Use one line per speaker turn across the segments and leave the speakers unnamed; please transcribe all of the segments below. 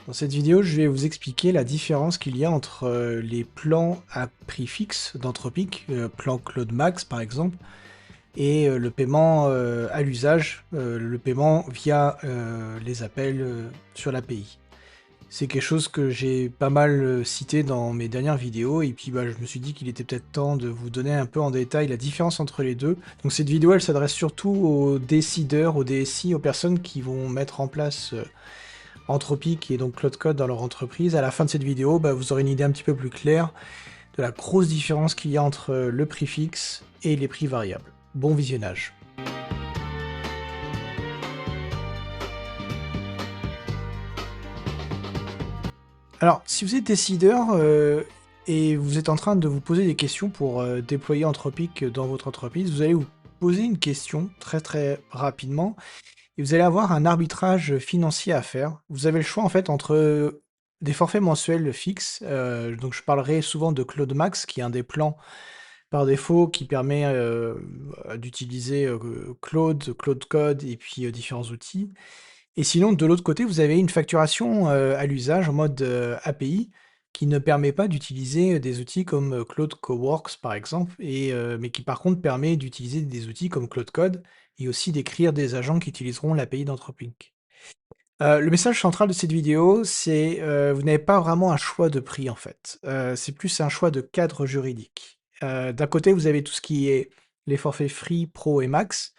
Dans cette vidéo, je vais vous expliquer la différence qu'il y a entre les plans à prix fixe d'Anthropic, plan Claude Max par exemple, et le paiement à l'usage, le paiement via les appels sur l'API. C'est quelque chose que j'ai pas mal cité dans mes dernières vidéos, et puis je me suis dit qu'il était peut-être temps de vous donner un peu en détail la différence entre les deux. Donc cette vidéo, elle s'adresse surtout aux décideurs, aux DSI, aux personnes qui vont mettre en place Anthropic et donc Claude Code dans leur entreprise. À la fin de cette vidéo, vous aurez une idée un petit peu plus claire de la grosse différence qu'il y a entre le prix fixe et les prix variables. Bon visionnage. Alors, si vous êtes décideur et vous êtes en train de vous poser des questions pour déployer Anthropic dans votre entreprise, vous allez vous poser une question très très rapidement et vous allez avoir un arbitrage financier à faire. Vous avez le choix en fait entre des forfaits mensuels fixes, donc je parlerai souvent de Claude Max, qui est un des plans par défaut qui permet d'utiliser Claude, Claude Code et puis différents outils. Et sinon, de l'autre côté, vous avez une facturation à l'usage en mode API qui ne permet pas d'utiliser des outils comme Claude Coworks par exemple, mais qui par contre permet d'utiliser des outils comme Claude Code et aussi d'écrire des agents qui utiliseront l'API d'Anthropic. Le message central de cette vidéo, c'est vous n'avez pas vraiment un choix de prix en fait. C'est plus un choix de cadre juridique. D'un côté, vous avez tout ce qui est les forfaits Free, Pro et Max,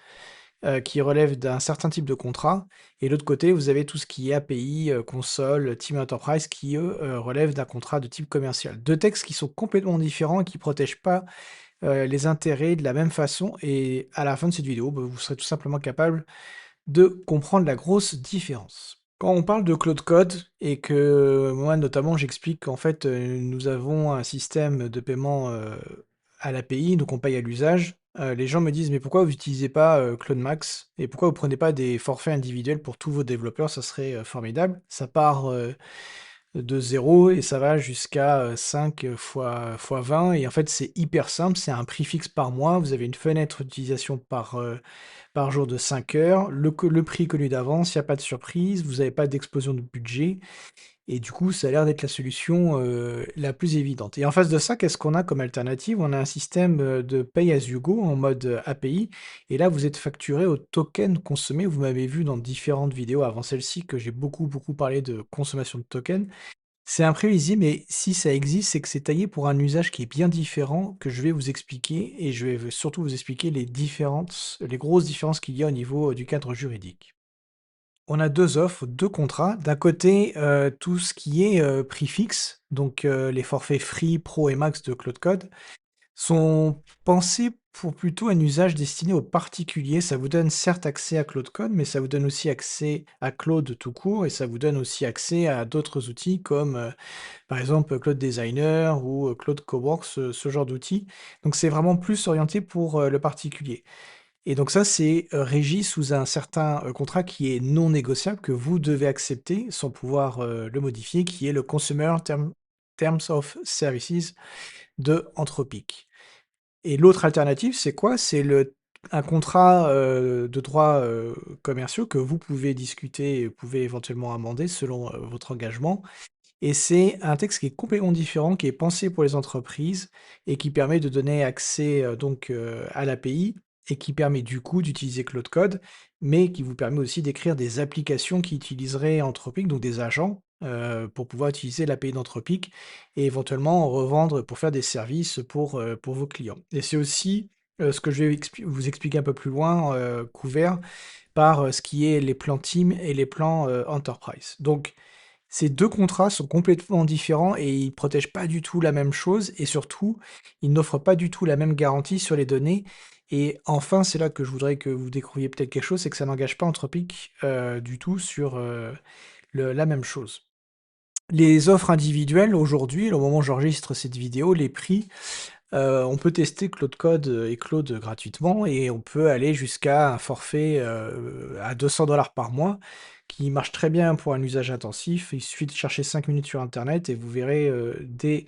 qui relèvent d'un certain type de contrat, et de l'autre côté, vous avez tout ce qui est API, console, Team Enterprise, qui eux, relèvent d'un contrat de type commercial. Deux textes qui sont complètement différents et qui protègent pas, les intérêts de la même façon, et à la fin de cette vidéo, vous serez tout simplement capable de comprendre la grosse différence. Quand on parle de Claude Code et que moi notamment j'explique qu'en fait nous avons un système de paiement à l'API, donc on paye à l'usage, les gens me disent mais pourquoi vous n'utilisez pas Claude Max et pourquoi vous prenez pas des forfaits individuels pour tous vos développeurs, ça serait formidable. Ça part de 0 et ça va jusqu'à 5 fois 20 et en fait c'est hyper simple, c'est un prix fixe par mois, vous avez une fenêtre d'utilisation par jour de 5 heures, le prix connu d'avance, il y a pas de surprise, vous avez pas d'explosion de budget et du coup, ça a l'air d'être la solution, la plus évidente et en face de ça, qu'est-ce qu'on a comme alternative? On a un système, de pay as you go en mode, API et là, vous êtes facturé au token consommé. Vous m'avez vu dans différentes vidéos avant celle-ci que j'ai beaucoup, beaucoup parlé de consommation de tokens. C'est imprévisible, mais si ça existe, c'est que c'est taillé pour un usage qui est bien différent, que je vais vous expliquer et je vais surtout vous expliquer les grosses différences qu'il y a au niveau du cadre juridique. On a 2 offres, 2 contrats. D'un côté, tout ce qui est, prix fixe, donc les forfaits Free, Pro et Max de Claude Code sont pensés pour plutôt un usage destiné aux particuliers. Ça vous donne certes accès à Claude Code, mais ça vous donne aussi accès à Claude tout court et ça vous donne aussi accès à d'autres outils comme, par exemple, Claude Designer ou Claude Coworks, ce genre d'outils. Donc c'est vraiment plus orienté pour, le particulier. Et donc ça, c'est, régi sous un certain, contrat qui est non négociable, que vous devez accepter sans pouvoir, le modifier, qui est le Consumer Terms of Services de Anthropic. Et l'autre alternative, c'est quoi? C'est un contrat, de droits, commerciaux que vous pouvez discuter et vous pouvez éventuellement amender selon, votre engagement. Et c'est un texte qui est complètement différent, qui est pensé pour les entreprises et qui permet de donner accès, à l'API et qui permet du coup d'utiliser Claude Code, mais qui vous permet aussi d'écrire des applications qui utiliseraient Anthropic, donc des agents, pour pouvoir utiliser l'API d'Anthropic et éventuellement en revendre pour faire des services pour vos clients. Et c'est aussi, ce que je vais vous expliquer un peu plus loin, couvert par, ce qui est les plans Team et les plans, Enterprise. Donc ces 2 contrats sont complètement différents et ils protègent pas du tout la même chose et surtout, ils n'offrent pas du tout la même garantie sur les données et enfin, c'est là que je voudrais que vous découvriez peut-être quelque chose, c'est que ça n'engage pas Anthropic, du tout sur, la même chose. Les offres individuelles aujourd'hui, au moment où j'enregistre cette vidéo, les prix, on peut tester Claude Code, et Claude gratuitement et on peut aller jusqu'à un forfait, à 200 $ par mois qui marche très bien pour un usage intensif. Il suffit de chercher 5 minutes sur internet et vous verrez, des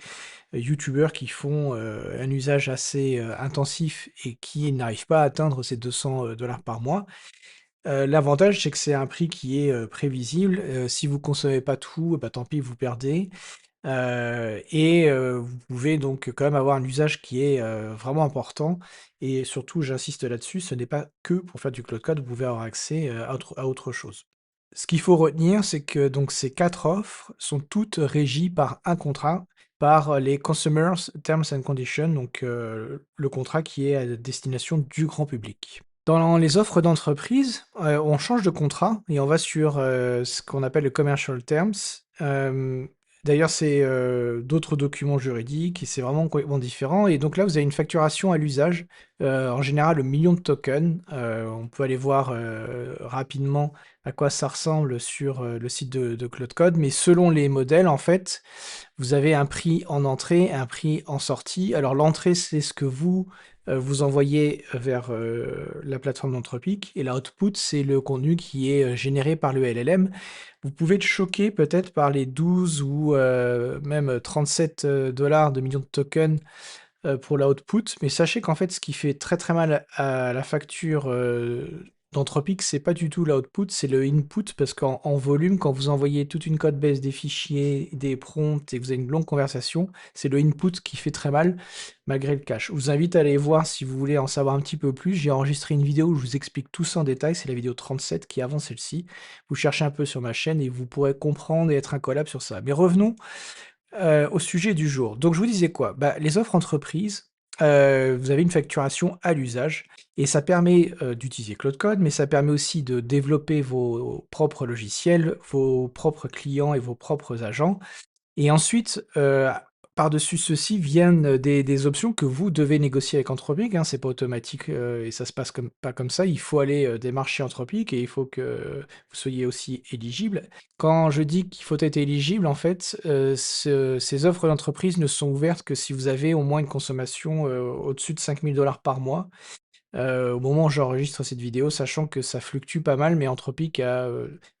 youtubeurs qui font, un usage assez, intensif et qui n'arrivent pas à atteindre ces 200 $ par mois. L'avantage, c'est que c'est un prix qui est, prévisible. Si vous consommez pas tout, bah, tant pis, vous perdez. Vous pouvez donc quand même avoir un usage qui est, vraiment important et surtout, j'insiste là-dessus, ce n'est pas que pour faire du Cloud Code, vous pouvez avoir accès, à autre chose. Ce qu'il faut retenir, c'est que donc ces 4 offres sont toutes régies par un contrat, par les Consumers Terms and Conditions, donc le contrat qui est à destination du grand public. Dans les offres d'entreprise, on change de contrat et on va sur, ce qu'on appelle le commercial terms. D'ailleurs, c'est, d'autres documents juridiques et c'est vraiment complètement différent et donc là, vous avez une facturation à l'usage, en général le million de tokens. On peut aller voir, rapidement à quoi ça ressemble sur, le site de Claude Code, mais selon les modèles, en fait, vous avez un prix en entrée et un prix en sortie. Alors l'entrée, c'est ce que vous, vous envoyez vers, la plateforme d'Anthropic et l'output, c'est le contenu qui est, généré par le LLM. Vous pouvez être choqué peut-être par les 12 ou, même 37 dollars de millions de tokens pour l'output, mais sachez qu'en fait, ce qui fait très, très mal à la facture, d'Anthropic, c'est pas du tout l'output, c'est le input parce qu'en volume, quand vous envoyez toute une code base, des fichiers, des prompts et que vous avez une longue conversation, c'est le input qui fait très mal malgré le cache. Je vous invite à aller voir si vous voulez en savoir un petit peu plus. J'ai enregistré une vidéo où je vous explique tout ça en détail, c'est la vidéo 37 qui est avant celle-ci. Vous cherchez un peu sur ma chaîne et vous pourrez comprendre et être incollable sur ça. Mais revenons au sujet du jour. Donc je vous disais quoi? Bah, les offres entreprises, vous avez une facturation à l'usage et ça permet, d'utiliser Claude Code, mais ça permet aussi de développer vos propres logiciels, vos propres clients et vos propres agents et ensuite, par-dessus ceci viennent des options que vous devez négocier avec Anthropic, hein. C'est pas automatique, et ça se passe pas comme ça. Il faut aller, démarcher Anthropic et il faut que vous soyez aussi éligible. Quand je dis qu'il faut être éligible, en fait, ces offres d'entreprise ne sont ouvertes que si vous avez au moins une consommation, au-dessus de 5 000 $ par mois. Au moment où j'enregistre cette vidéo, sachant que ça fluctue pas mal, mais Anthropic a,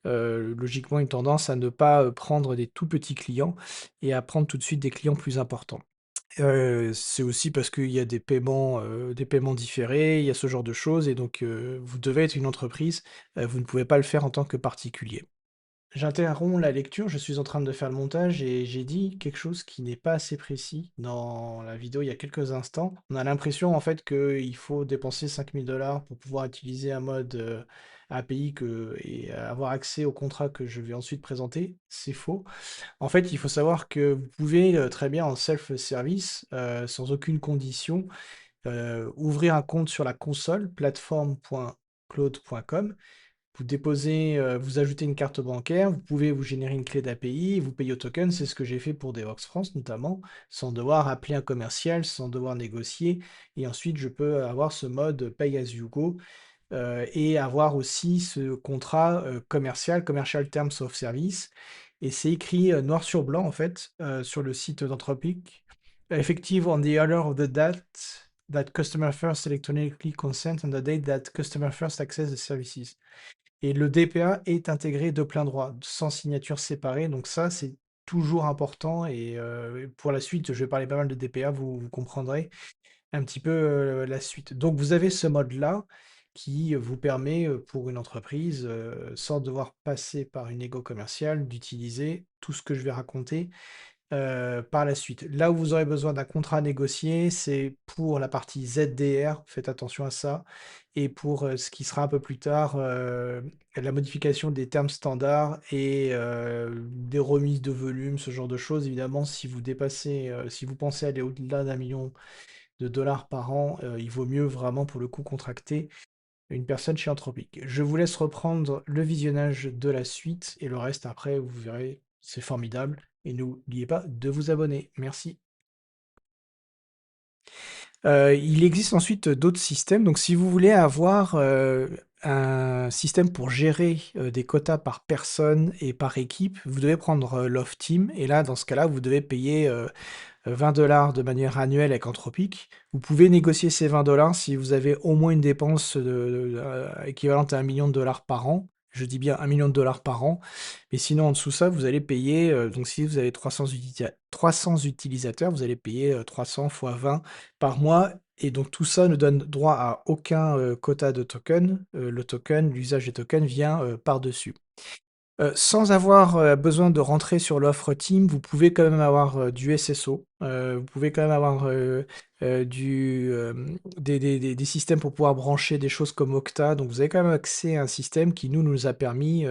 logiquement une tendance à ne pas, prendre des tout petits clients et à prendre tout de suite des clients plus importants. C'est aussi parce qu'il y a des paiements différés, il y a ce genre de choses et donc vous devez être une entreprise, vous ne pouvez pas le faire en tant que particulier. J'interromps la lecture, je suis en train de faire le montage et j'ai dit quelque chose qui n'est pas assez précis dans la vidéo il y a quelques instants. On a l'impression en fait qu'il faut dépenser 5 000 $ pour pouvoir utiliser un mode API et avoir accès au contrat que je vais ensuite présenter. C'est faux. En fait, il faut savoir que vous pouvez très bien en self-service, sans aucune condition, ouvrir un compte sur la console plateforme.claude.com. Vous déposez, vous ajoutez une carte bancaire, vous pouvez vous générer une clé d'API, vous payez au token, c'est ce que j'ai fait pour Devox France notamment, sans devoir appeler un commercial, sans devoir négocier. Et ensuite, je peux avoir ce mode Pay as you go et avoir aussi ce contrat commercial, Commercial Terms of Service. Et c'est écrit noir sur blanc en fait sur le site d'Anthropic. Effective on the order of the date that customer first electronically consent and the date that customer first access the services. Et le DPA est intégré de plein droit, sans signature séparée, donc ça, c'est toujours important et pour la suite, je vais parler pas mal de DPA, vous comprendrez un petit peu, la suite. Donc vous avez ce mode-là qui vous permet, pour une entreprise, sans devoir passer par une négo commerciale, d'utiliser tout ce que je vais raconter par la suite. Là où vous aurez besoin d'un contrat négocié, c'est pour la partie ZDR, faites attention à ça, et pour ce qui sera un peu plus tard, la modification des termes standards et des remises de volume, ce genre de choses. Évidemment, si vous dépassez, si vous pensez aller au-delà d'1 million de dollars par an, il vaut mieux vraiment pour le coup contracter une personne chez Anthropic. Je vous laisse reprendre le visionnage de la suite et le reste après, vous verrez, c'est formidable. Et n'oubliez pas de vous abonner. Merci. Il existe ensuite d'autres systèmes. Donc, si vous voulez avoir un système pour gérer des quotas par personne et par équipe, vous devez prendre Love Team. Et là, dans ce cas-là, vous devez payer 20 $ de manière annuelle avec Anthropic. Vous pouvez négocier ces 20 $ si vous avez au moins une dépense équivalente à 1 million de dollars par an. Je dis bien 1 million de dollars par an. Mais sinon, en dessous de ça, vous allez payer, donc si vous avez 300 utilisateurs, vous allez payer 300 fois 20 par mois. et donc tout ça ne donne droit à aucun, quota de token. L'usage des tokens vient, par-dessus. Sans avoir, besoin de rentrer sur l'offre Team, vous pouvez quand même avoir, du SSO, vous pouvez quand même avoir, des systèmes pour pouvoir brancher des choses comme Okta. Donc vous avez quand même accès à un système qui nous a permis,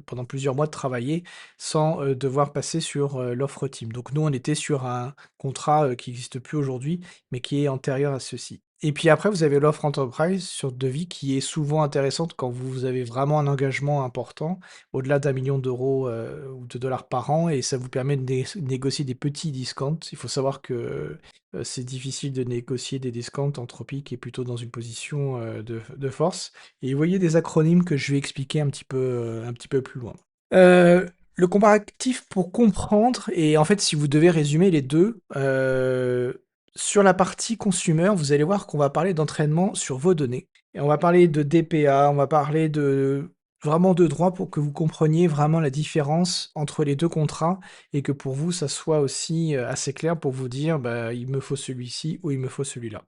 pendant plusieurs mois de travailler sans, devoir passer sur, l'offre Team. Donc nous, on était sur un contrat, qui n'existe plus aujourd'hui, mais qui est antérieur à ceci. Et puis après, vous avez l'offre Enterprise sur devis qui est souvent intéressante quand vous avez vraiment un engagement important au-delà d'1 million d'euros ou de dollars par an, et ça vous permet de négocier des petits discounts. Il faut savoir que c'est difficile de négocier des discounts. Anthropic est plutôt dans une position de force. Et vous voyez des acronymes que je vais expliquer un petit peu plus loin. Le comparatif pour comprendre, et en fait, si vous devez résumer les deux, sur la partie consumer, vous allez voir qu'on va parler d'entraînement sur vos données. Et on va parler de DPA, on va parler de vraiment de droit pour que vous compreniez vraiment la différence entre les deux contrats et que pour vous, ça soit aussi assez clair pour vous dire, bah, il me faut celui-ci ou il me faut celui-là.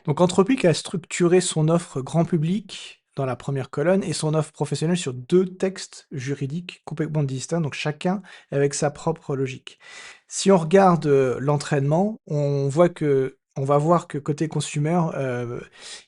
Donc Anthropic a structuré son offre grand public dans la première colonne et son offre professionnelle sur deux textes juridiques complètement distincts, donc chacun avec sa propre logique. Si on regarde l'entraînement, on va voir que côté consumer,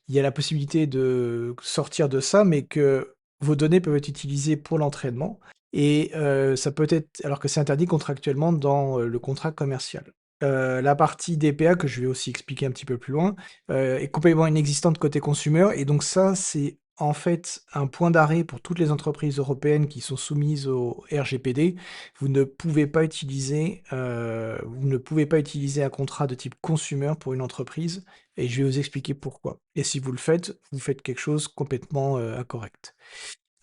il y a la possibilité de sortir de ça, mais que vos données peuvent être utilisées pour l'entraînement et ça peut être, alors que c'est interdit contractuellement dans le contrat commercial. La partie DPA, que je vais aussi expliquer un petit peu plus loin, est complètement inexistante côté consumer, et donc ça, c'est en fait un point d'arrêt pour toutes les entreprises européennes qui sont soumises au RGPD. Vous ne pouvez pas utiliser un contrat de type consumer pour une entreprise, et je vais vous expliquer pourquoi. Et si vous le faites, vous faites quelque chose complètement incorrect.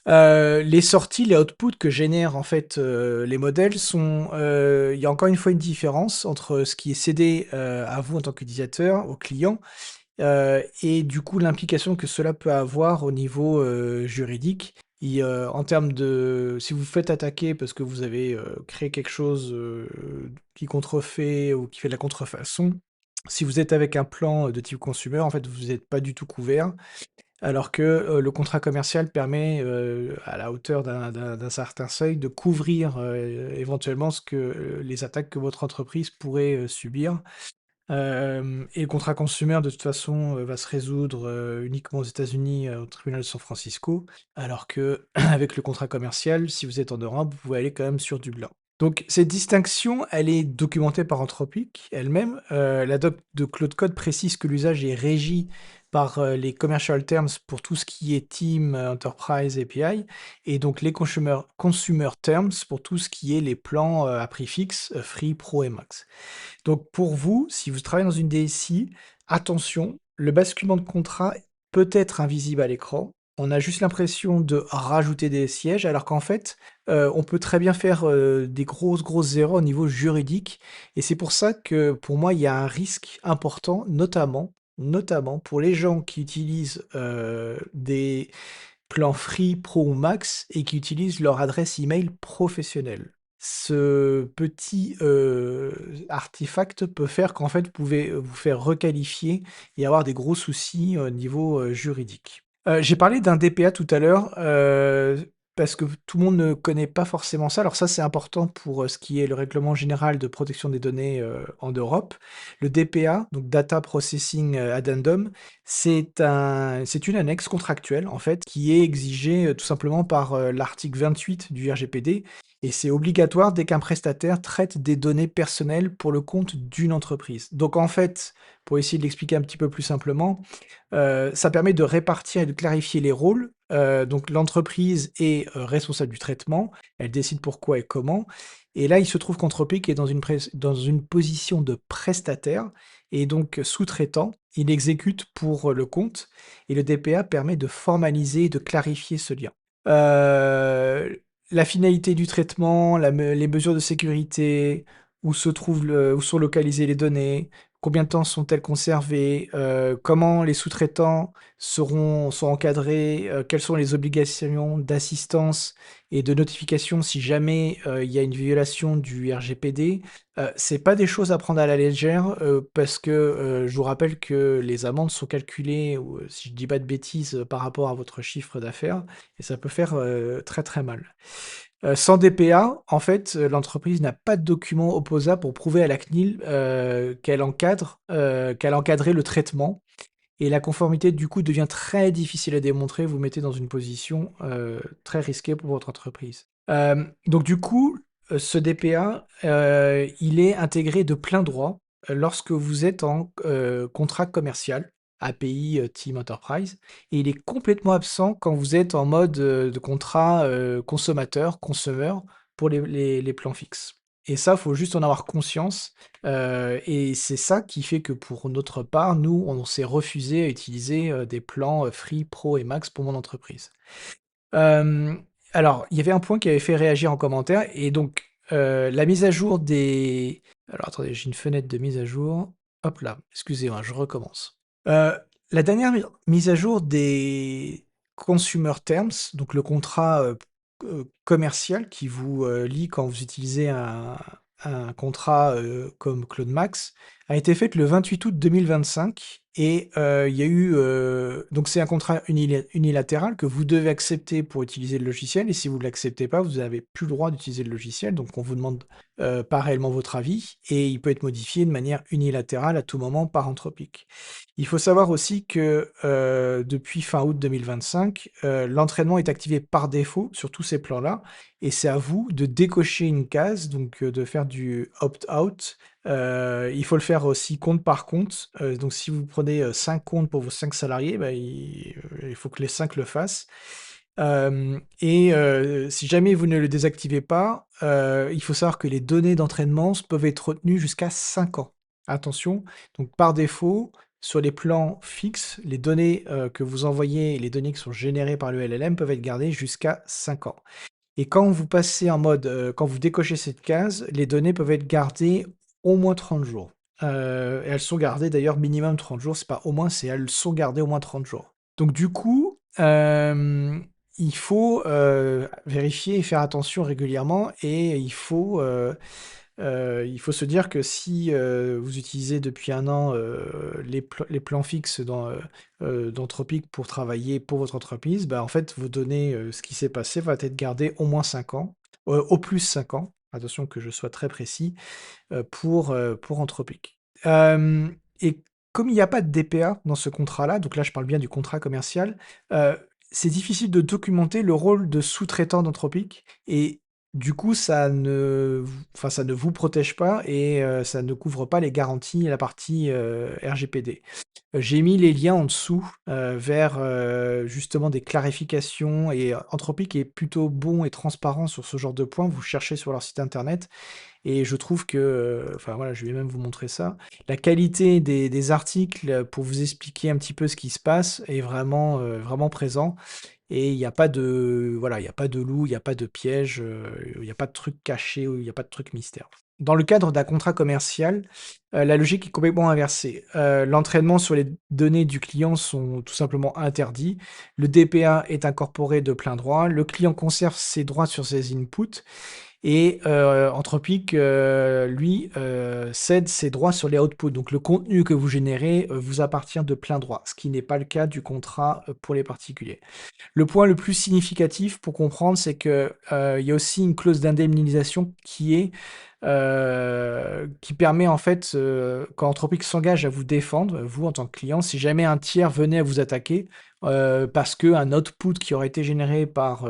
Les sorties, les outputs que génèrent en fait, les modèles sont, il y a encore une fois une différence entre ce qui est cédé, à vous en tant qu'utilisateur, au client, et du coup l'implication que cela peut avoir au niveau, juridique. En termes de si vous vous faites attaquer parce que vous avez, créé quelque chose, qui contrefait ou qui fait de la contrefaçon, si vous êtes avec un plan, de type consumer, en fait, vous êtes pas du tout couvert. Alors que, le contrat commercial permet, à la hauteur d'un certain seuil, de couvrir, éventuellement les attaques que votre entreprise pourrait, subir. Et le contrat consumer, de toute façon, va se résoudre, uniquement aux États-Unis, au tribunal de San Francisco, alors que avec le contrat commercial, si vous êtes en Europe, vous pouvez aller quand même sur Dublin. Donc cette distinction, elle est documentée par Anthropic elle-même. La doc de Claude Code précise que l'usage est régi par, les commercial terms pour tout ce qui est team, enterprise, API, et donc les consumer terms pour tout ce qui est les plans, à prix fixe, free, pro et max. Donc pour vous, si vous travaillez dans une DSI, attention, le basculement de contrat peut être invisible à l'écran. On a juste l'impression de rajouter des sièges, alors qu'en fait, on peut très bien faire, des grosses erreurs au niveau juridique, et c'est pour ça que, pour moi, il y a un risque important, notamment pour les gens qui utilisent, des plan free, pro ou max et qui utilisent leur adresse email professionnelle. Ce petit, artefact peut faire qu'en fait, vous pouvez, vous faire requalifier et avoir des gros soucis au niveau, juridique. J'ai parlé d'un DPA tout à l'heure, parce que tout le monde ne connaît pas forcément ça. Alors ça, c'est important pour, ce qui est le règlement général de protection des données, en Europe. Le DPA, donc Data Processing, Addendum, c'est une annexe contractuelle, en fait, qui est exigée, tout simplement par, l'article 28 du RGPD, et c'est obligatoire dès qu'un prestataire traite des données personnelles pour le compte d'une entreprise. Donc en fait, pour essayer de l'expliquer un petit peu plus simplement, ça permet de répartir et de clarifier les rôles. Donc l'entreprise est, responsable du traitement, elle décide pourquoi et comment, et là, il se trouve qu'Anthropic est dans une position de prestataire et donc sous-traitant. Il exécute pour, le compte, et le DPA permet de formaliser et de clarifier ce lien. La finalité du traitement, les mesures de sécurité, où sont localisées les données, combien de temps sont-elles conservées, comment les sous-traitants sont encadrés, quelles sont les obligations d'assistance et de notification si jamais, il y a une violation du RGPD. C'est pas des choses à prendre à la légère, parce que, je vous rappelle que les amendes sont calculées ou, si je dis pas de bêtises, par rapport à votre chiffre d'affaires et ça peut faire, très, très mal. Sans DPA, en fait, l'entreprise n'a pas de document opposable pour prouver à la CNIL, qu'elle a encadré le traitement et la conformité, du coup, devient très difficile à démontrer. Vous mettez dans une position, très risquée pour votre entreprise. Donc du coup, ce DPA, il est intégré de plein droit, lorsque vous êtes en, contrat commercial, API, Team Enterprise et il est complètement absent quand vous êtes en mode, de contrat, consommateur, consumer pour les plans fixes et ça, faut juste en avoir conscience, et c'est ça qui fait que pour notre part, nous, on s'est refusé à utiliser, des plans, Free, Pro et Max pour mon entreprise. Hem, alors, il y avait un point qui avait fait réagir en commentaire et donc, la mise à jour des alors attendez, j'ai une fenêtre de mise à jour. Hop là, excusez-moi, je recommence. La dernière mise à jour des consumer terms, donc le contrat, commercial qui vous, lie quand vous utilisez un contrat, comme Claude Max, a été faite le 28 août 2025 et il y a eu, donc c'est un contrat unilatéral que vous devez accepter pour utiliser le logiciel et si vous ne l'acceptez pas, vous n'avez plus le droit d'utiliser le logiciel, donc on vous demande, pas réellement votre avis et il peut être modifié de manière unilatérale à tout moment par Anthropic. Il faut savoir aussi que, depuis fin août 2025, l'entraînement est activé par défaut sur tous ces plans-là et c'est à vous de décocher une case, donc de faire du opt-out. Il faut le faire aussi compte par compte, donc si vous prenez, 5 comptes pour vos 5 salariés, bah, il faut que les 5 le fassent. Et si jamais vous ne le désactivez pas, il faut savoir que les données d'entraînement peuvent être retenues jusqu'à 5 ans. Attention, donc par défaut, sur les plans fixes, les données, que vous envoyez et les données qui sont générées par le LLM peuvent être gardées jusqu'à 5 ans. Et quand vous passez en mode, quand vous décochez cette case, les données peuvent être gardées au moins 30 jours. Et elles sont gardées d'ailleurs minimum 30 jours, c'est pas au moins, c'est elles sont gardées au moins 30 jours. Donc du coup, il faut, vérifier et faire attention régulièrement et il faut se dire que si, vous utilisez depuis un an, les plans fixes d'Anthropic pour travailler pour votre entreprise, bah, en fait, vos données, ce qui s'est passé va être gardé au moins 5 ans, au plus 5 ans, attention que je sois très précis, pour Anthropic. Et comme il n'y a pas de DPA dans ce contrat-là, donc là je parle bien du contrat commercial, heu, c'est difficile de documenter le rôle de sous-traitant d'Anthropic et du coup ça ne vous protège pas et ça ne couvre pas les garanties et la partie, RGPD. J'ai mis les liens en dessous, vers, justement des clarifications et Anthropic est plutôt bon et transparent sur ce genre de points. Vous cherchez sur leur site internet et je trouve que, enfin voilà, je vais même vous montrer ça. La qualité des articles, pour vous expliquer un petit peu ce qui se passe est vraiment, vraiment présent et il y a pas de voilà, il y a pas de loup, il y a pas de piège, il y a pas de trucs cachés ou il y a pas de trucs mystères. Dans le cadre d'un contrat commercial, la logique est complètement inversée. L'entraînement sur les données du client sont tout simplement interdits. Le DPA est incorporé de plein droit. Le client conserve ses droits sur ses inputs et Anthropic, lui, cède ses droits sur les outputs. Donc le contenu que vous générez, vous appartient de plein droit, ce qui n'est pas le cas du contrat, pour les particuliers. Le point le plus significatif pour comprendre, c'est que, il y a aussi une clause d'indemnisation qui permet en fait, quand Anthropic s'engage à vous défendre, vous en tant que client, si jamais un tiers venait à vous attaquer, parce qu'un output qui aurait été généré par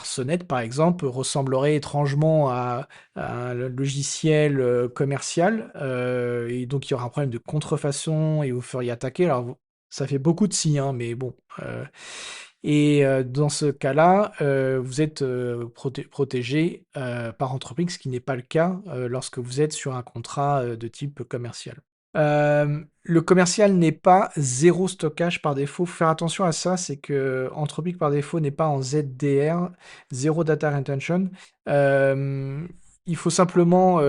Sonnet, par exemple, ressemblerait étrangement à un logiciel, commercial, et donc il y aura un problème de contrefaçon et vous feriez attaquer. Alors vous ça fait beaucoup de si, hein, mais bon, et dans ce cas-là, vous êtes, protégé, par Anthropic, ce qui n'est pas le cas, lorsque vous êtes sur un contrat, de type commercial. Le commercial n'est pas zéro stockage par défaut. Faut faire attention à ça, c'est que Anthropic par défaut n'est pas en ZDR, Zero Data Retention. Hem, il faut simplement,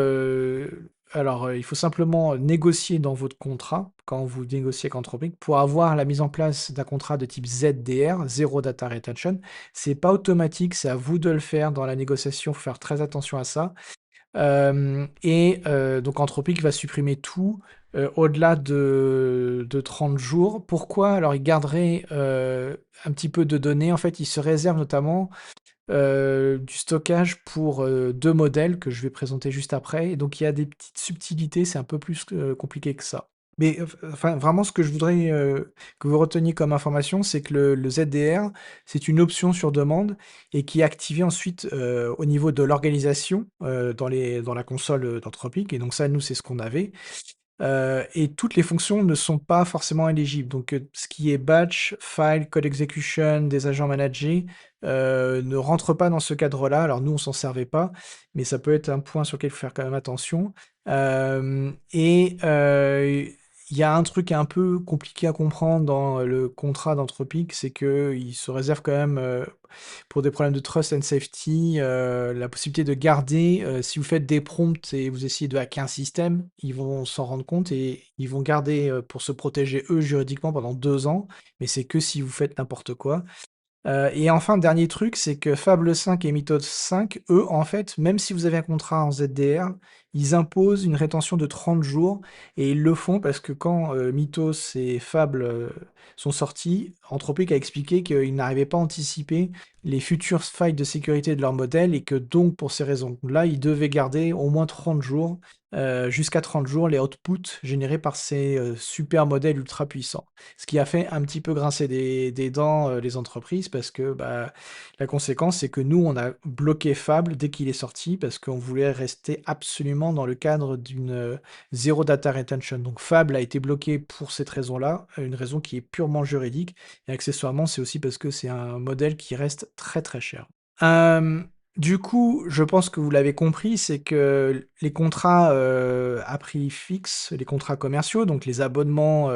il faut simplement négocier dans votre contrat, quand vous négociez avec Anthropic, pour avoir la mise en place d'un contrat de type ZDR, Zero Data Retention. C'est pas automatique, c'est à vous de le faire dans la négociation, faut faire très attention à ça. Donc Anthropic va supprimer tout, au-delà de 30 jours. Pourquoi? Alors, il garderait, un petit peu de données. En fait, il se réserve notamment du stockage pour 2 modèles que je vais présenter juste après. Et donc il y a des petites subtilités, c'est un peu plus compliqué que ça. Mais enfin, vraiment, ce que je voudrais que vous reteniez comme information, c'est que le ZDR, c'est une option sur demande et qui est activée ensuite au niveau de l'organisation dans la console d'Anthropic. Et donc ça, nous, c'est ce qu'on avait. Et toutes les fonctions ne sont pas forcément éligibles. Donc, ce qui est batch, file, code execution, des agents managés, ne rentre pas dans ce cadre-là. Alors nous, on s'en servait pas, mais ça peut être un point sur lequel il faut faire quand même attention. Il y a un truc un peu compliqué à comprendre dans le contrat d'Anthropic, c'est qu'il se réserve quand même, pour des problèmes de trust and safety, la possibilité de garder, si vous faites des prompts et vous essayez de hacker un système, ils vont s'en rendre compte et ils vont garder, pour se protéger eux juridiquement pendant 2 ans, mais c'est que si vous faites n'importe quoi. Et enfin, dernier truc, c'est que Fable 5 et Mythos 5, eux, en fait, même si vous avez un contrat en ZDR, ils imposent une rétention de 30 jours et ils le font parce que quand Mythos et Fable sont sortis, Anthropic a expliqué qu'ils n'arrivaient pas à anticiper les futures failles de sécurité de leur modèle et que donc, pour ces raisons-là, ils devaient garder au moins 30 jours, jusqu'à 30 jours, les outputs générés par ces super modèles ultra puissants. Ce qui a fait un petit peu grincer des dents les entreprises parce que bah, la conséquence, c'est que nous, on a bloqué Fable dès qu'il est sorti parce qu'on voulait rester absolument dans le cadre d'une zero data retention. Donc Fable a été bloqué pour cette raison-là, une raison qui est purement juridique. Et accessoirement, c'est aussi parce que c'est un modèle qui reste très très cher. Du coup, je pense que vous l'avez compris, c'est que les contrats à prix fixe, les contrats commerciaux, donc les abonnements,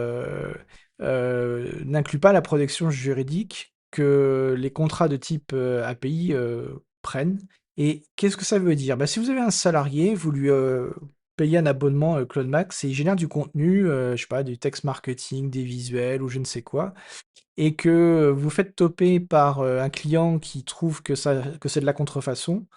n'incluent pas la protection juridique que les contrats de type API prennent. Et qu'est-ce que ça veut dire? Bah, si vous avez un salarié, vous lui payez un abonnement Claude Max et il génère du contenu, je sais pas, du text marketing, des visuels ou je ne sais quoi et que vous faites toper par un client qui trouve que c'est de la contrefaçon,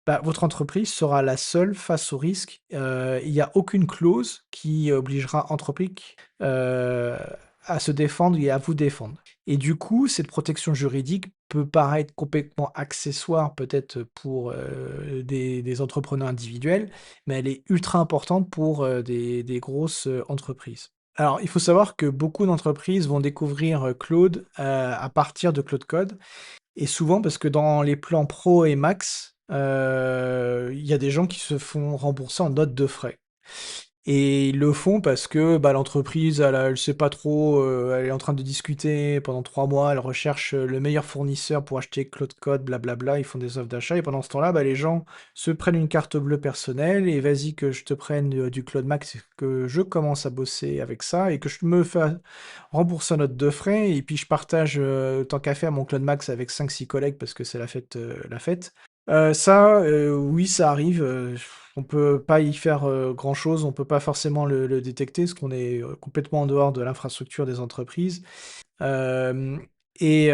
bah, votre entreprise sera la seule face au risque. Il n'y a aucune clause qui obligera Anthropic à se défendre et à vous défendre. Et du coup, cette protection juridique peut paraître complètement accessoire peut-être pour des entrepreneurs individuels, mais elle est ultra importante pour des grosses entreprises. Alors, il faut savoir que beaucoup d'entreprises vont découvrir Claude à partir de Claude Code et souvent parce que dans les plans pro et max, il y a des gens qui se font rembourser en note de frais. Et ils le font parce que bah, l'entreprise, elle sait pas trop, elle est en train de discuter pendant 3 mois, elle recherche le meilleur fournisseur pour acheter Cloud Code, blablabla, ils font des offres d'achat, et pendant ce temps-là, bah, les gens se prennent une carte bleue personnelle, et vas-y que je te prenne du Cloud Max, que je commence à bosser avec ça, et que je me fais rembourser en note de frais, et puis je partage, tant qu'à faire, mon Cloud Max avec 5 6 collègues parce que c'est la fête, la fête. Oui, ça arrive, on peut pas y faire, grand-chose, on peut pas forcément le détecter parce qu'on est, complètement en dehors de l'infrastructure des entreprises. Hem et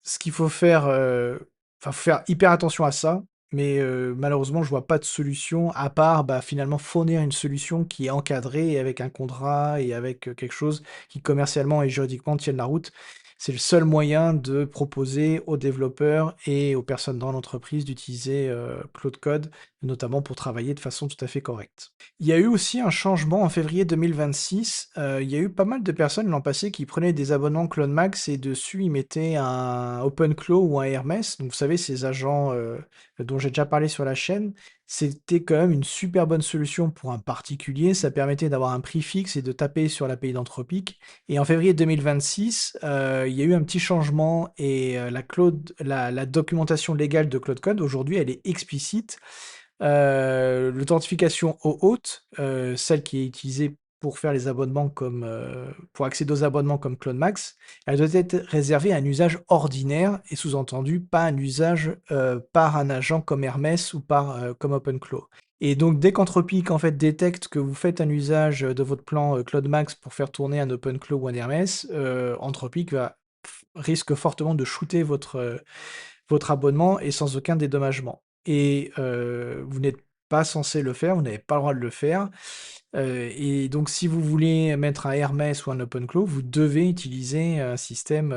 Ce qu'il faut faire, enfin, faut faire hyper attention à ça, mais malheureusement, je vois pas de solution à part, bah, finalement fournir une solution qui est encadrée et avec un contrat et avec, quelque chose qui commercialement et juridiquement tienne la route. C'est le seul moyen de proposer aux développeurs et aux personnes dans l'entreprise d'utiliser, Claude Code, notamment pour travailler de façon tout à fait correcte. Il y a eu aussi un changement en février 2026. Il y a eu pas mal de personnes l'an passé qui prenaient des abonnements Clone Max et dessus ils mettaient un OpenClaw ou un Hermès. Donc vous savez, ces agents dont j'ai déjà parlé sur la chaîne, c'était quand même une super bonne solution pour un particulier. Ça permettait d'avoir un prix fixe et de taper sur l'API d'Anthropic. Et en février 2026, il y a eu un petit changement et la documentation légale de Claude Code, aujourd'hui, elle est explicite. L'authentification au hôte, celle qui est utilisée pour faire les abonnements pour accéder aux abonnements comme Claude Max, elle doit être réservée à un usage ordinaire et sous-entendu pas un usage, par un agent comme Hermès ou comme OpenClaw. Et donc dès qu'Anthropic, en fait, détecte que vous faites un usage, de votre plan, Claude Max pour faire tourner un OpenClaw ou un Hermès, Anthropic risque fortement de shooter votre abonnement et sans aucun dédommagement. Et vous n'êtes pas censé le faire, vous n'avez pas le droit de le faire. Et donc si vous voulez mettre un Hermès ou un OpenClaw, vous devez utiliser un système,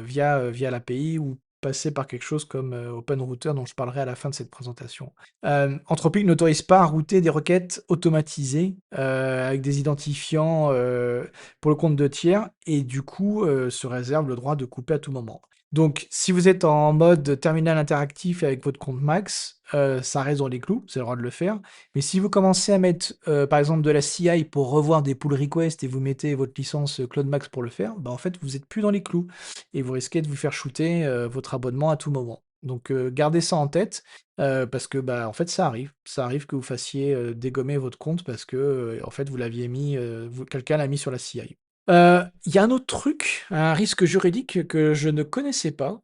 via l'API ou passer par quelque chose comme, OpenRouter dont je parlerai à la fin de cette présentation. Anthropic n'autorise pas à router des requêtes automatisées, avec des identifiants, pour le compte de tiers et du coup, se réserve le droit de couper à tout moment. Donc, si vous êtes en mode terminal interactif avec votre compte Max, ça reste dans les clous, vous avez le droit de le faire. Mais si vous commencez à mettre, par exemple, de la CI pour revoir des pull requests et vous mettez votre licence, Claude Max pour le faire, bah, en fait, vous êtes plus dans les clous et vous risquez de vous faire shooter, votre abonnement à tout moment. Donc, gardez ça en tête, parce que, bah, en fait, ça arrive. Ça arrive que vous fassiez, dégommer votre compte parce que, en fait, vous l'aviez mis, quelqu'un l'a mis sur la CI. Il y a un autre truc, un risque juridique que je ne connaissais pas,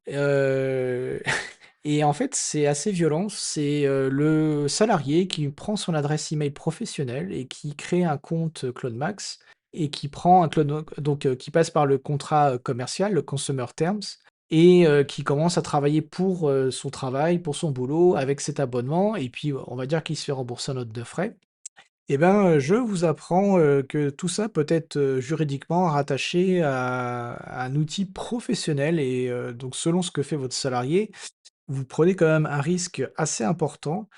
et en fait, c'est assez violent. C'est, le salarié qui prend son adresse email professionnelle et qui crée un compte, Claude Max et qui prend un Claude donc qui passe par le contrat, commercial, le consumer terms et qui commence à travailler pour, son travail, pour son boulot avec cet abonnement et puis, on va dire qu'il se fait rembourser en note de frais. Eh ben, je vous apprends, que tout ça peut être, juridiquement rattaché à un outil professionnel et donc selon ce que fait votre salarié, vous prenez quand même un risque assez important,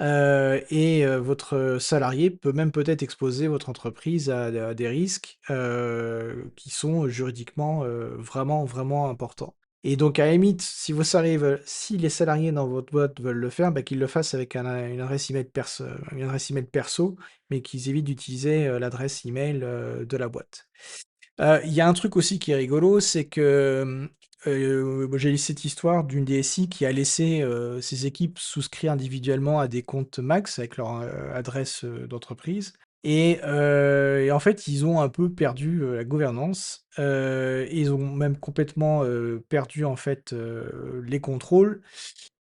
et votre salarié peut même peut-être exposer votre entreprise à des risques, qui sont juridiquement, vraiment, vraiment importants. Et donc à la limite, si les salariés dans votre boîte veulent le faire, bah, qu'ils le fassent avec une adresse email perso, mais qu'ils évitent d'utiliser, l'adresse email, de la boîte. Il y a un truc aussi qui est rigolo, c'est que, moi j'ai lu cette histoire d'une DSI qui a laissé, ses équipes souscrire individuellement à des comptes Max avec leur, adresse, d'entreprise et en fait, ils ont un peu perdu, la gouvernance, et ils ont même complètement, perdu en fait, les contrôles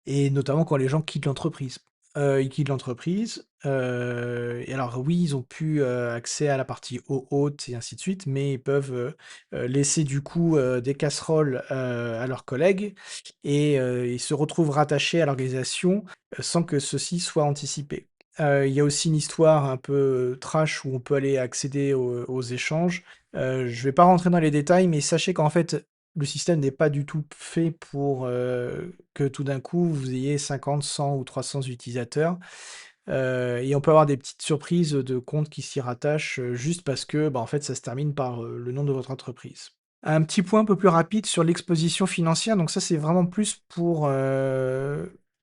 et notamment quand les gens quittent l'entreprise. Ils quittent l'entreprise, et alors oui, ils ont plus, accès à la partie eau haute et ainsi de suite, mais ils peuvent, laisser du coup, des casseroles, à leurs collègues et ils se retrouvent rattachés à l'organisation, sans que ceci soit anticipé. Il y a aussi une histoire un peu trash où on peut aller accéder aux échanges. Je vais pas rentrer dans les détails, mais sachez qu'en fait, le système n'est pas du tout fait pour, que tout d'un coup vous ayez 50, 100 ou 300 utilisateurs, et on peut avoir des petites surprises de comptes qui s'y rattachent, juste parce que, bah, en fait, ça se termine par, le nom de votre entreprise. Un petit point un peu plus rapide sur l'exposition financière, donc ça, c'est vraiment plus pour,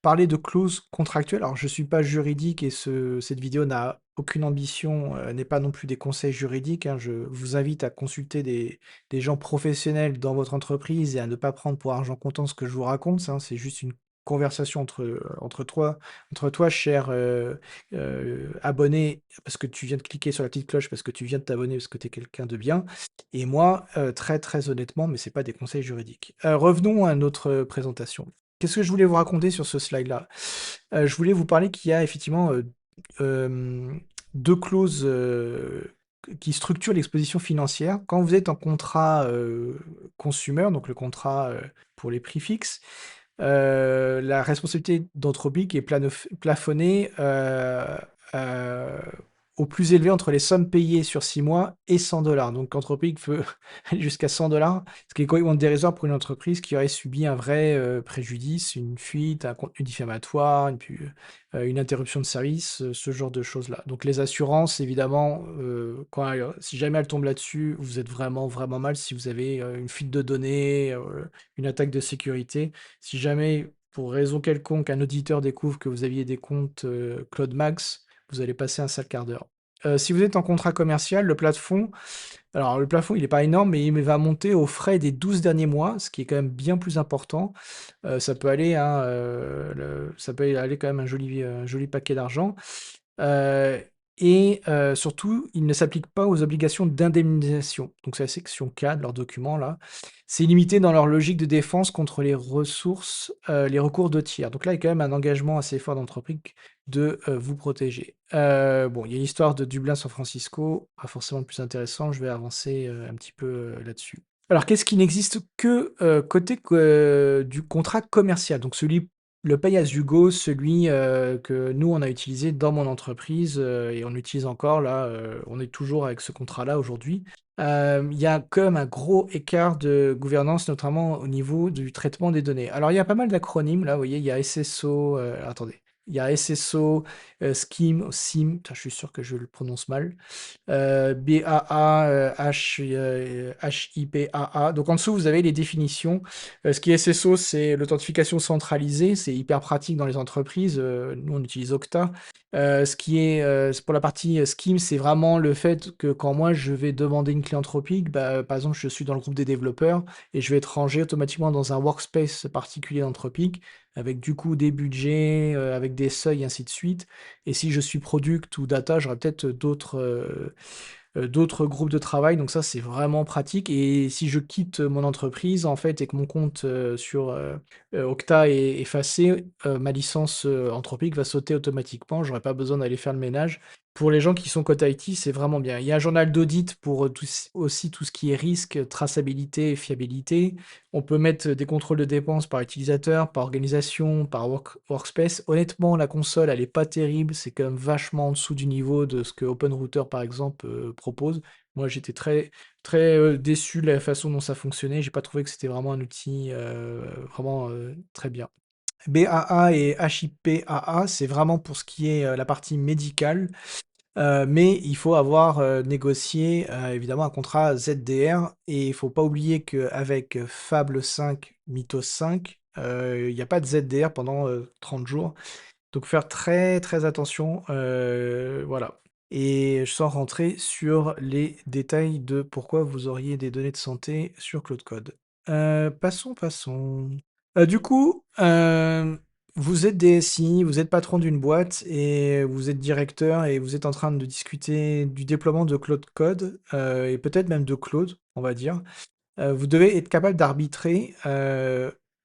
parler de clauses contractuelles. Alors je suis pas juridique et cette vidéo n'a aucune ambition, n'est pas non plus des conseils juridiques, hein. Je vous invite à consulter des gens professionnels dans votre entreprise et à ne pas prendre pour argent comptant ce que je vous raconte, hein. C'est juste une conversation entre toi cher, abonné, parce que tu viens de cliquer sur la petite cloche, parce que tu viens de t'abonner, parce que tu es quelqu'un de bien et moi, très, très honnêtement, mais c'est pas des conseils juridiques. Revenons à notre présentation. Qu'est-ce que je voulais vous raconter sur ce slide-là? Je voulais vous parler qu'il y a effectivement, hem, 2 clauses, qui structurent l'exposition financière. Quand vous êtes en contrat, consumer, donc le contrat, pour les prix fixes, la responsabilité d'Anthropic est plafonnée, heu, au plus élevé entre les sommes payées sur 6 mois et 100 $. Donc Anthropic peut aller jusqu'à 100 $, ce qui est complètement dérisoire pour une entreprise qui aurait subi un vrai, préjudice, une fuite, un contenu diffamatoire, une interruption de service, ce genre de choses-là. Donc les assurances évidemment, si jamais elles tombent là-dessus, vous êtes vraiment, vraiment mal si vous avez, une fuite de données, une attaque de sécurité. Si jamais, pour raison quelconque, un auditeur découvre que vous aviez des comptes, Claude Max, vous allez passer un sale quart d'heure. Si vous êtes en contrat commercial, le plafond, il est pas énorme, mais il va monter aux frais des 12 derniers mois, ce qui est quand même bien plus important. Ça peut aller, hein, ça peut aller quand même un joli paquet d'argent. Heu et surtout, il ne s'applique pas aux obligations d'indemnisation. Donc c'est la section K de leur document là. C'est limité dans leur logique de défense contre les recours de tiers. Donc là, il y a quand même un engagement assez fort d'entreprise de, vous protéger. Bon, il y a l'histoire de Dublin-San Francisco, pas forcément le plus intéressant, je vais avancer, un petit peu, là-dessus. Alors qu'est-ce qui n'existe que, côté du contrat commercial? Donc celui le pay as you go, celui, que nous on a utilisé dans mon entreprise, et on l'utilise encore là, on est toujours avec ce contrat-là aujourd'hui. Il y a quand même un gros écart de gouvernance, notamment au niveau du traitement des données. Alors il y a pas mal d'acronymes là, vous voyez, il y a SSO, attendez, il y a SSO, SCIM, SIM, putain je suis sûr que je le prononce mal. BAA, HIPAA. Donc en dessous, vous avez les définitions. Ce qui est SSO, c'est l'authentification centralisée. C'est hyper pratique dans les entreprises. Nous, on utilise Okta. Ce qui est c'est pour la partie Scheme, c'est vraiment le fait que quand moi je vais demander une clé anthropique, bah, par exemple, je suis dans le groupe des développeurs et je vais être rangé automatiquement dans un workspace particulier d'Anthropic avec du coup des budgets, avec des seuils, ainsi de suite. Et si je suis product ou data, j'aurais peut-être d'autres groupes de travail. Donc ça, c'est vraiment pratique. Et si je quitte mon entreprise, en fait, et que mon compte sur Okta est effacé, ma licence Anthropic va sauter automatiquement. J'aurais pas besoin d'aller faire le ménage. Pour les gens qui sont côté IT, c'est vraiment bien. Il y a un journal d'audit pour aussi tout ce qui est risque, traçabilité et fiabilité. On peut mettre des contrôles de dépenses par utilisateur, par organisation, par workspace. Honnêtement, la console, elle est pas terrible. C'est quand même vachement en dessous du niveau de ce que OpenRouter, par exemple, propose. Moi, j'étais très, très déçu de la façon dont ça fonctionnait. J'ai pas trouvé que c'était vraiment un outil vraiment très bien. BAA et HIPAA, c'est vraiment pour ce qui est la partie médicale. Mais il faut avoir, négocié, évidemment un contrat ZDR et il faut pas oublier qu'avec, Fable 5, Mythos 5, il y a pas de ZDR pendant, 30 jours. Donc faire très, très attention, voilà, et sans rentrer sur les détails de pourquoi vous auriez des données de santé sur Claude Code. Passons. Du coup, vous êtes DSI, vous êtes patron d'une boîte et vous êtes directeur et vous êtes en train de discuter du déploiement de Claude Code, et peut-être même de Claude, on va dire. Vous devez être capable d'arbitrer,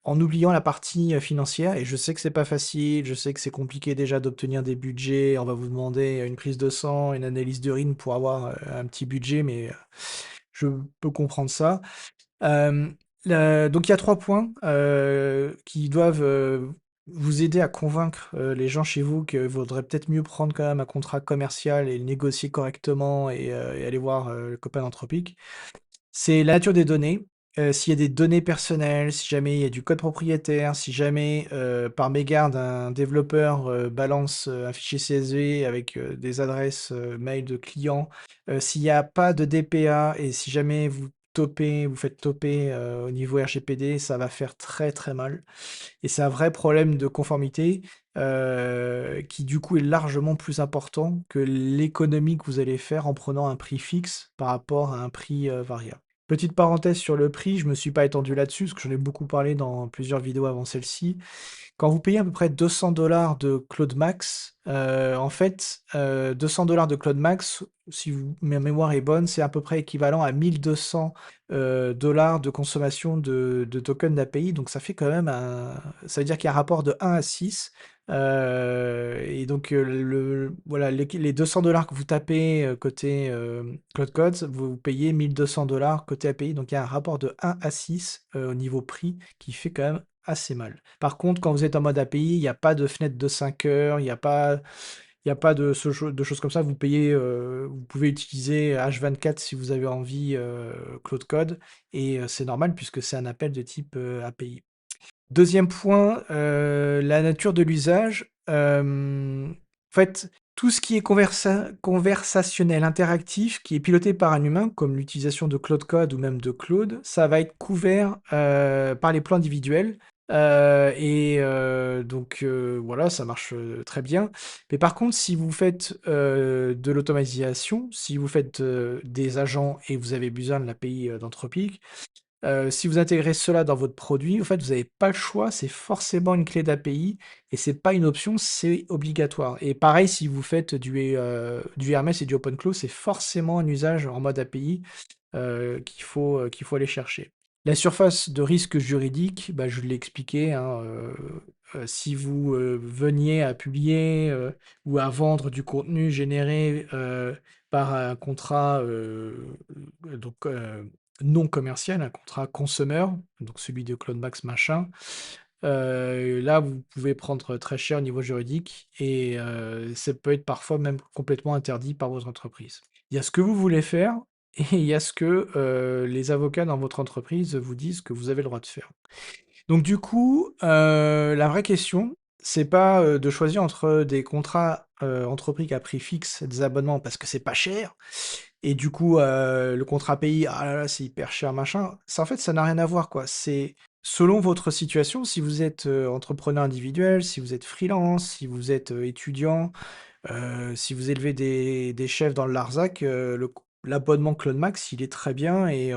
en oubliant la partie, financière, et je sais que c'est pas facile, je sais que c'est compliqué déjà d'obtenir des budgets. On va vous demander une prise de sang, une analyse d'urine pour avoir, un petit budget, mais, je peux comprendre ça. Donc il y a 3 points, qui doivent, vous aider à convaincre, les gens chez vous qu'il vaudrait peut-être mieux prendre quand même un contrat commercial et le négocier correctement et aller voir, le copain d'Anthropic. C'est la nature des données. S'il y a des données personnelles, si jamais il y a du code propriétaire, si jamais, par mégarde un développeur, balance, un fichier CSV avec, des adresses, mail de clients, s'il y a pas de DPA et si jamais vous faites toper, au niveau RGPD, ça va faire très, très mal et c'est un vrai problème de conformité, qui du coup est largement plus important que l'économie que vous allez faire en prenant un prix fixe par rapport à un prix, variable. Petite parenthèse sur le prix, je me suis pas étendu là-dessus, parce que j'en ai beaucoup parlé dans plusieurs vidéos avant celle-ci. Quand vous payez à peu près 200 $ de Claude Max, en fait, 200 $ de Claude Max, si ma mémoire est bonne, c'est à peu près équivalent à 1200 dollars de consommation de tokens d'API. Donc ça fait quand même ça veut dire qu'il y a un rapport de 1 à 6. Et donc voilà, les 200 $ que vous tapez côté Claude Codes, vous payez 1200 $ côté API. Donc il y a un rapport de 1 à 6 au niveau prix qui fait quand même assez mal. Par contre, quand vous êtes en mode API, il n'y a pas de fenêtre de 5 heures, il y a pas de de choses comme ça. Vous payez, vous pouvez utiliser H24 si vous avez envie, Claude Code et c'est normal puisque c'est un appel de type, API. Deuxième point, la nature de l'usage. En fait, tout ce qui est conversationnel, interactif, qui est piloté par un humain, comme l'utilisation de Claude Code ou même de Claude, ça va être couvert, par les plans individuels, donc voilà, ça marche, très bien. Mais par contre, si vous faites, de l'automatisation, si vous faites, des agents et vous avez besoin de l'API, d'Anthropic, Si vous intégrez cela dans votre produit, en fait, vous n'avez pas le choix, c'est forcément une clé d'API et c'est pas une option, c'est obligatoire. Et pareil, si vous faites du Hermès et du OpenClaw, c'est forcément un usage en mode API qu'il faut aller chercher. La surface de risque juridique, bah, je l'ai expliqué, hein, si vous veniez à publier ou à vendre du contenu généré par un contrat donc, non commercial, un contrat consommeur, donc celui de Claude Max machin, là, vous pouvez prendre très cher au niveau juridique et ça peut être parfois même complètement interdit par votre entreprise. Il y a ce que vous voulez faire et il y a ce que, les avocats dans votre entreprise vous disent que vous avez le droit de faire. Donc du coup, la vraie question, c'est pas, de choisir entre des contrats, entrepris à prix fixe, des abonnements parce que c'est pas cher et du coup, le contrat pays, ah là là, c'est hyper cher, machin. Ça, en fait, ça n'a rien à voir, quoi. C'est selon votre situation, si vous êtes, entrepreneur individuel, si vous êtes freelance, si vous êtes, étudiant, si vous élevez des chefs dans le Larzac, l'abonnement Claude Max, il est très bien et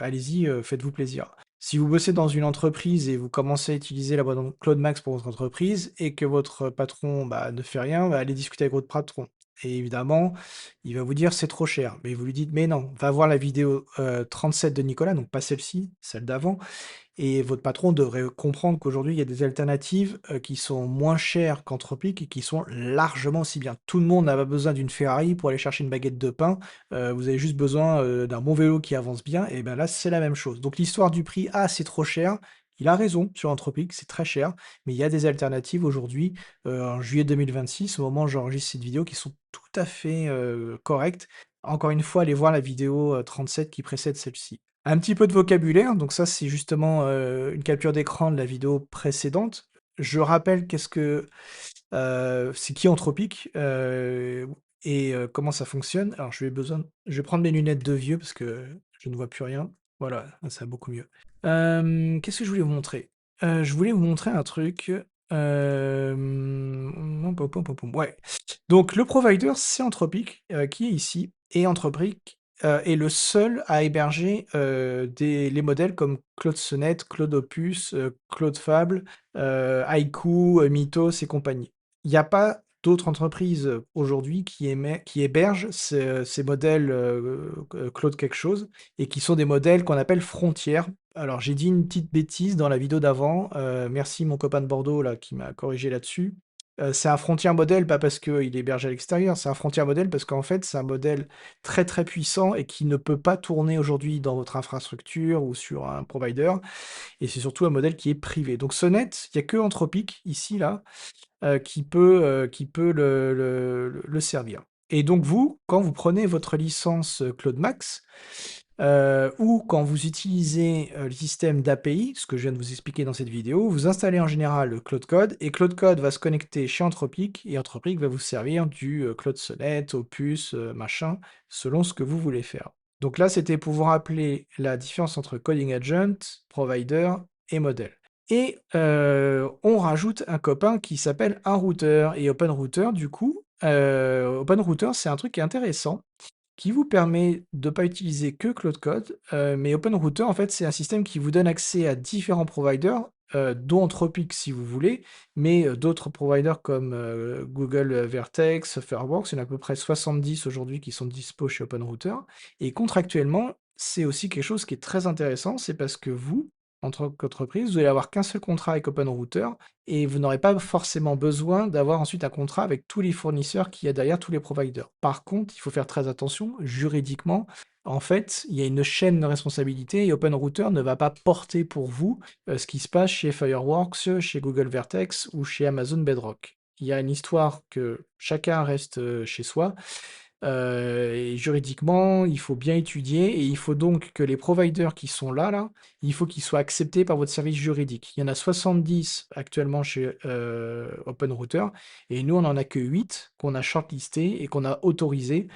allez-y, faites-vous plaisir. Si vous bossez dans une entreprise et vous commencez à utiliser l'abonnement Claude Max pour votre entreprise et que votre patron, bah, ne fait rien, bah, allez discuter avec votre patron et évidemment, il va vous dire: «C'est trop cher». Mais vous lui dites: «Mais non, va voir la vidéo, 37 de Nicolas», donc pas celle-ci, celle d'avant et votre patron devrait comprendre qu'aujourd'hui, il y a des alternatives, qui sont moins chères qu'Anthropic et qui sont largement aussi bien. Tout le monde n'a pas besoin d'une Ferrari pour aller chercher une baguette de pain, vous avez juste besoin, d'un bon vélo qui avance bien et ben là, c'est la même chose. Donc l'histoire du prix: «Ah, c'est trop cher», il a raison sur Anthropic, c'est très cher, mais il y a des alternatives aujourd'hui, en juillet 2026, au moment où j'enregistre cette vidéo, qui sont tout à fait, correctes. Encore une fois, allez voir la vidéo, 37 qui précède celle-ci. Un petit peu de vocabulaire, donc ça c'est justement, une capture d'écran de la vidéo précédente. Je rappelle c'est qui Anthropic, et comment ça fonctionne. Alors je vais prendre mes lunettes de vieux parce que je ne vois plus rien. Voilà, ça va beaucoup mieux. Qu'est-ce que je voulais vous montrer? Je voulais vous montrer un truc, pom pom pom pom, ouais. Donc le provider, c'est Anthropic, qui est ici et Anthropic, est le seul à héberger, les modèles comme Claude Sonnet, Claude Opus, Claude Fable, Haiku, Mythos et compagnie. Il n'y a pas d'autres entreprises, aujourd'hui qui hébergent ces modèles, Claude quelque chose et qui sont des modèles qu'on appelle frontières. Alors j'ai dit une petite bêtise dans la vidéo d'avant, merci mon copain de Bordeaux là qui m'a corrigé là-dessus. C'est un frontier modèle, pas parce qu'il est hébergé à l'extérieur, c'est un frontier modèle parce qu'en fait, c'est un modèle très, très puissant et qui ne peut pas tourner aujourd'hui dans votre infrastructure ou sur un provider et c'est surtout un modèle qui est privé. Donc Sonnet, il y a que Anthropic ici, là, qui peut le servir. Et donc vous, quand vous prenez votre licence, Claude Max, ou quand vous utilisez, le système d'API, ce que je viens de vous expliquer dans cette vidéo, vous installez en général le Claude Code et Claude Code va se connecter chez Anthropic et Anthropic va vous servir du, Claude Sonnet, Opus, machin, selon ce que vous voulez faire. Donc là, c'était pour vous rappeler la différence entre Coding Agent, Provider et Model. Et on rajoute un copain qui s'appelle un routeur et OpenRouter du coup, OpenRouter c'est un truc qui est intéressant, qui vous permet de pas utiliser que Claude Code, mais OpenRouter en fait c'est un système qui vous donne accès à différents providers, dont Anthropic si vous voulez, mais d'autres providers comme, Google, Vertex, Fireworks, il y en a à peu près 70 aujourd'hui qui sont dispo chez OpenRouter et contractuellement, c'est aussi quelque chose qui est très intéressant, c'est parce que vous, en tant qu'entreprise, vous allez avoir qu'un seul contrat avec OpenRouter et vous n'aurez pas forcément besoin d'avoir ensuite un contrat avec tous les fournisseurs qu'il y a derrière, tous les providers. Par contre, il faut faire très attention, juridiquement, en fait, il y a une chaîne de responsabilité et OpenRouter ne va pas porter pour vous ce qui se passe chez Fireworks, chez Google Vertex ou chez Amazon Bedrock. Il y a une histoire que chacun reste chez soi. Et juridiquement, il faut bien étudier et il faut donc que les providers qui sont là, il faut qu'ils soient acceptés par votre service juridique. Il y en a 70 actuellement chez OpenRouter et nous, on en a que 8 qu'on a shortlisté et qu'on a autorisé.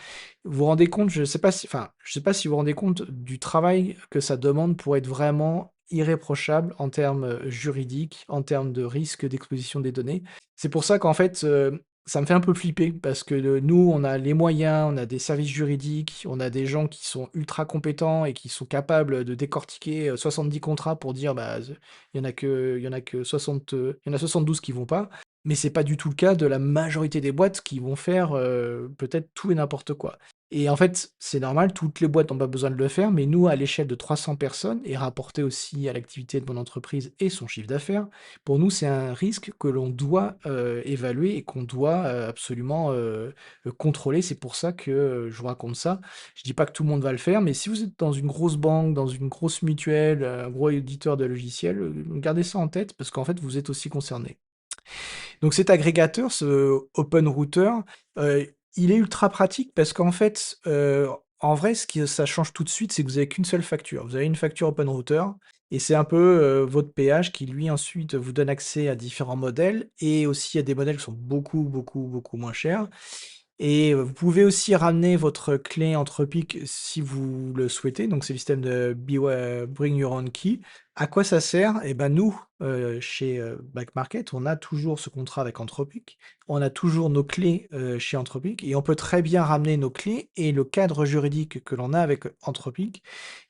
Vous vous rendez compte, je sais pas si vous vous rendez compte du travail que ça demande pour être vraiment irréprochable en termes juridiques, en termes de risque d'exposition des données. C'est pour ça qu'en fait, ça me fait un peu flipper parce que nous, on a les moyens, on a des services juridiques, on a des gens qui sont ultra compétents et qui sont capables de décortiquer 70 contrats pour dire bah, il y en a que 60, il y en a 72 qui vont pas. Mais c'est pas du tout le cas de la majorité des boîtes qui vont faire peut-être tout et n'importe quoi. Et en fait, c'est normal, toutes les boîtes n'ont pas besoin de le faire, mais nous, à l'échelle de 300 personnes, et rapporté aussi à l'activité de mon entreprise et son chiffre d'affaires, pour nous, c'est un risque que l'on doit évaluer et qu'on doit absolument contrôler. C'est pour ça que je vous raconte ça. Je dis pas que tout le monde va le faire, mais si vous êtes dans une grosse banque, dans une grosse mutuelle, un gros éditeur de logiciels, gardez ça en tête parce qu'en fait, vous êtes aussi concerné. Donc cet agrégateur, ce Open Router, il est ultra pratique parce qu'en fait, en vrai, ce qui ça change tout de suite, c'est que vous avez qu'une seule facture. Vous avez une facture Open Router et c'est un peu, votre péage qui lui ensuite vous donne accès à différents modèles et aussi à des modèles qui sont beaucoup, beaucoup, beaucoup moins chers. Et vous pouvez aussi ramener votre clé Anthropic si vous le souhaitez, donc c'est le système de Bring Your Own Key. À quoi ça sert? Eh ben nous, chez, Back Market, on a toujours ce contrat avec Anthropic. On a toujours nos clés, chez Anthropic et on peut très bien ramener nos clés et le cadre juridique que l'on a avec Anthropic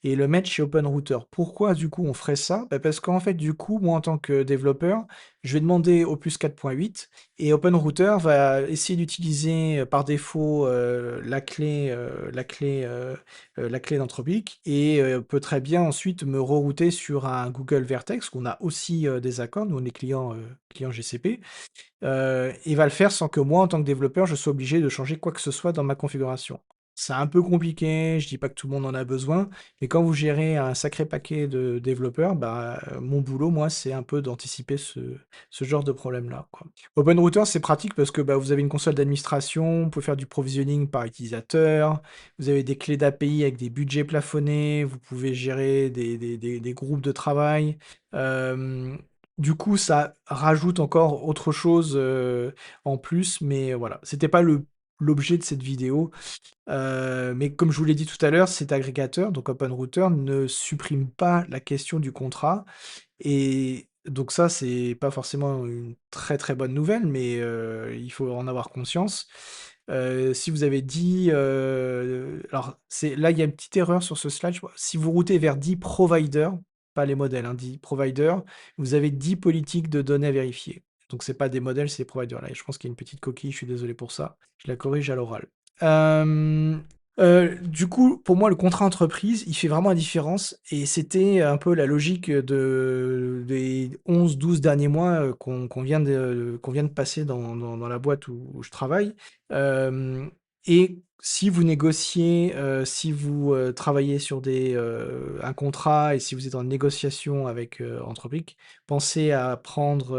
et le mettre chez OpenRouter. Pourquoi du coup on ferait ça? Bah, parce qu'en fait du coup, moi en tant que développeur, je vais demander Opus 4.8 et OpenRouter va essayer d'utiliser, par défaut, la clé d'Anthropic et peut très bien ensuite me rerouter sur un Google Vertex qu'on a aussi, des accords, nous on est client GCP, il va le faire sans que moi, en tant que développeur, je sois obligé de changer quoi que ce soit dans ma configuration. C'est un peu compliqué, je dis pas que tout le monde en a besoin, mais quand vous gérez un sacré paquet de développeurs, bah, mon boulot, moi, c'est un peu d'anticiper ce genre de problème-là, quoi. OpenRouter, c'est pratique parce que, bah, vous avez une console d'administration, vous pouvez faire du provisioning par utilisateur, vous avez des clés d'API avec des budgets plafonnés, vous pouvez gérer des groupes de travail. Hem du coup, ça rajoute encore autre chose, en plus, mais voilà. C'était pas l'objet de cette vidéo, mais comme je vous l'ai dit tout à l'heure, cet agrégateur, donc OpenRouter, ne supprime pas la question du contrat et donc ça, c'est pas forcément une très, très bonne nouvelle, mais il faut en avoir conscience. Si vous avez dit, alors c'est là, il y a une petite erreur sur ce slide, je crois. Si vous routez vers 10 providers, pas les modèles, hein, 10 providers, vous avez 10 politiques de données à vérifier. Donc c'est pas des modèles, c'est des providers. Là, je pense qu'il y a une petite coquille, je suis désolé pour ça. Je la corrige à l'oral. Hem du coup, pour moi, le contrat entreprise, il fait vraiment la différence et c'était un peu la logique, des 11-12 derniers mois, qu'on vient de passer dans la boîte où je travaille. Hem et si vous négociez, si vous, travaillez sur un contrat et si vous êtes en négociation avec, Anthropic, pensez à prendre,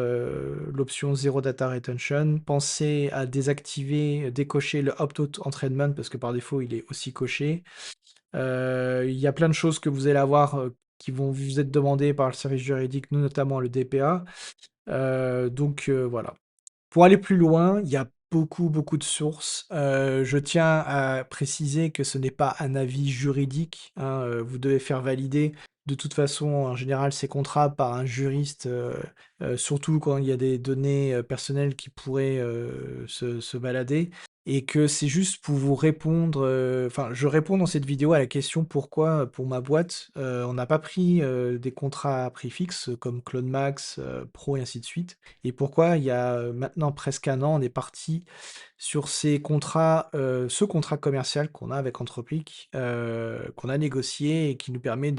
l'option Zero Data Retention, pensez à désactiver, décocher le Opt-out Entrainment parce que par défaut, il est aussi coché. Il y a plein de choses que vous allez avoir, qui vont vous être demandées par le service juridique, nous notamment le DPA. Voilà. Pour aller plus loin, il y a beaucoup, beaucoup de sources. Je tiens à préciser que ce n'est pas un avis juridique, hein, vous devez faire valider de toute façon, en général, ces contrats par un juriste, surtout quand il y a des données, personnelles qui pourraient, se balader et que c'est juste pour vous répondre, enfin, je réponds dans cette vidéo à la question pourquoi, pour ma boîte, on n'a pas pris, des contrats à prix fixe comme Claude Max, Pro et ainsi de suite. Et pourquoi il y a, maintenant presque un an, on est parti sur ces contrats, ce contrat commercial qu'on a avec Anthropic, qu'on a négocié et qui nous permet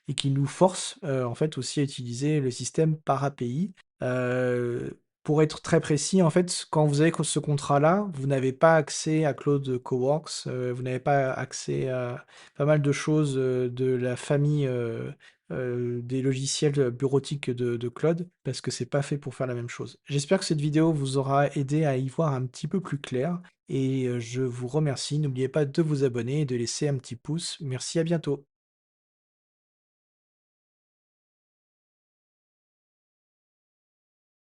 et qui nous force, en fait aussi à utiliser le système par API. Pour être très précis, en fait, quand vous avez ce contrat-là, vous n'avez pas accès à Claude Coworks, vous n'avez pas accès à pas mal de choses, de la famille, des logiciels, bureautiques de Claude, parce que c'est pas fait pour faire la même chose. J'espère que cette vidéo vous aura aidé à y voir un petit peu plus clair et je vous remercie. N'oubliez pas de vous abonner et de laisser un petit pouce. Merci, à bientôt.